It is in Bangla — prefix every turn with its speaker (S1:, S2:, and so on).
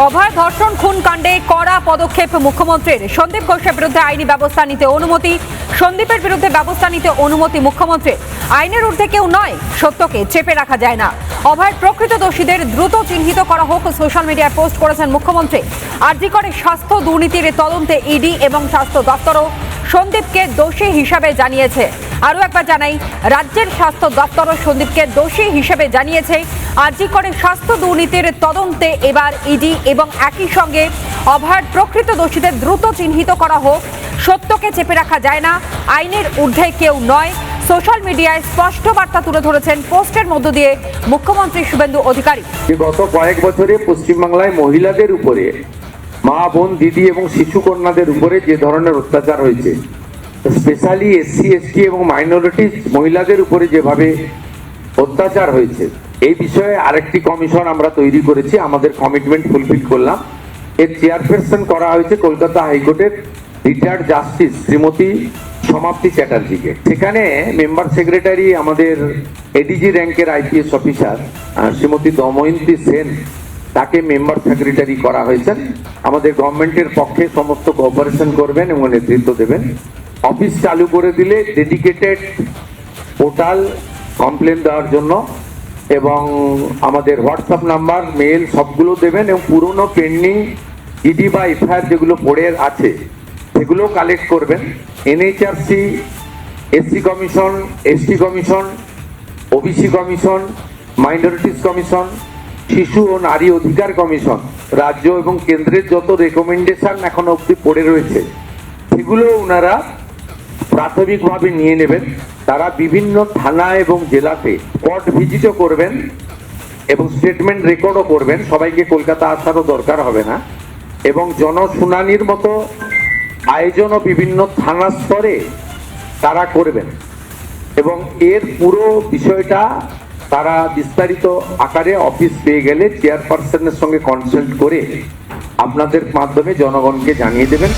S1: অভয় ধর্ষণ খুন কাণ্ডে কড়া পদক্ষেপ মুখ্যমন্ত্রীর। সন্দীপ ঘোষের বিরুদ্ধে আইনি ব্যবস্থা নিতে অনুমতি। সন্দীপের বিরুদ্ধে ব্যবস্থা নিতে অনুমতি মুখ্যমন্ত্রীর। আইনের ঊর্ধ্বে কেউ নয়, সত্যকে চেপে রাখা যায় না। অভয়ের প্রকৃত দোষীদের দ্রুত চিহ্নিত করা হোক, সোশ্যাল মিডিয়ায় পোস্ট করেছেন মুখ্যমন্ত্রী। আরজি করে স্বাস্থ্য দুর্নীতির তদন্তে ইডি এবং স্বাস্থ্য দপ্তরও সন্দীপকে দোষী হিসাবে জানিয়েছে। আরও একবার জানাই, রাজ্যের স্বাস্থ্য দপ্তরও সন্দীপকে দোষী হিসেবে জানিয়েছে। আরজি করে স্বাস্থ্য দুর্নীতির তদন্তে এবার ইডি এবং একই সঙ্গে অভয়ের প্রকৃত দোষীদের দ্রুত চিহ্নিত করা হোক, সত্যকে চেপে রাখা যায় না, আইনের ঊর্ধ্বে কেউ নয়। সোশ্যাল মিডিয়ায় স্পষ্ট বার্তা তুলে ধরেছেন পোস্টের মধ্য দিয়ে মুখ্যমন্ত্রী শুভেন্দু অধিকারী।
S2: গত কয়েক বছরে পশ্চিমবাংলায় মহিলাদের উপরে, মা বোন দিদি এবং শিশু কন্যাদের উপরে যে ধরনের অত্যাচার হয়েছে, স্পেশালি এসসি এসটি এবং মাইনরিটিস মহিলাদের উপরে যেভাবে অত্যাচার হয়েছে, এই বিষয়ে আরেকটি কমিশন আমরা তৈরি করেছি। আমাদের কমিটমেন্ট ফুলফিল করলাম। এর চেয়ারপারসন করা হয়েছে কলকাতা হাইকোর্টের রিটায়ার্ড জাস্টিস শ্রীমতী সমাপ্তি চ্যাটার্জিকে। সেখানে মেম্বার সেক্রেটারি আমাদের এডিজি র্যাঙ্কের আইপিএস অফিসার শ্রীমতী দময়ন্তী সেন, তাকে মেম্বার সেক্রেটারি করা হয়েছে। আমাদের গভর্নমেন্টের পক্ষে সমস্ত কোঅপারেশন করবেন এবং নেতৃত্ব দেবেন। অফিস চালু করে দিলে ডেডিকেটেড পোর্টাল কমপ্লেন দেওয়ার জন্য, এবং আমাদের হোয়াটসঅ্যাপ নাম্বার, মেল সবগুলো দেবেন, এবং পুরনো পেন্ডিং ইডি বা এফআইআর যেগুলো পড়ে আছে সেগুলো কালেক্ট করবেন। NHRC, SC commission, ST commission, OBC commission, minorities commission, শিশু ও নারী অধিকার কমিশন, রাজ্য এবং কেন্দ্রের যত রেকমেন্ডেশন এখনো অবধি পড়ে রয়েছে সেগুলো ওনারা প্রাথমিকভাবে নিয়ে নেবেন। তারা বিভিন্ন থানা এবং জেলাতে স্পট ভিজিটও করবেন এবং স্টেটমেন্ট রেকর্ডও করবেন। সবাইকে কলকাতা আসারও দরকার হবে না। এবং জনশুনানির মতো আয়োজনও বিভিন্ন থানা স্তরে তারা করবেন। এবং এর পুরো বিষয়টা তারা বিস্তারিত আকারে অফিস পেয়ে গেলে চেয়ারপারসনের সঙ্গে কনসাল্ট করে আপনাদের মাধ্যমে জনগণকে জানিয়ে দেবেন।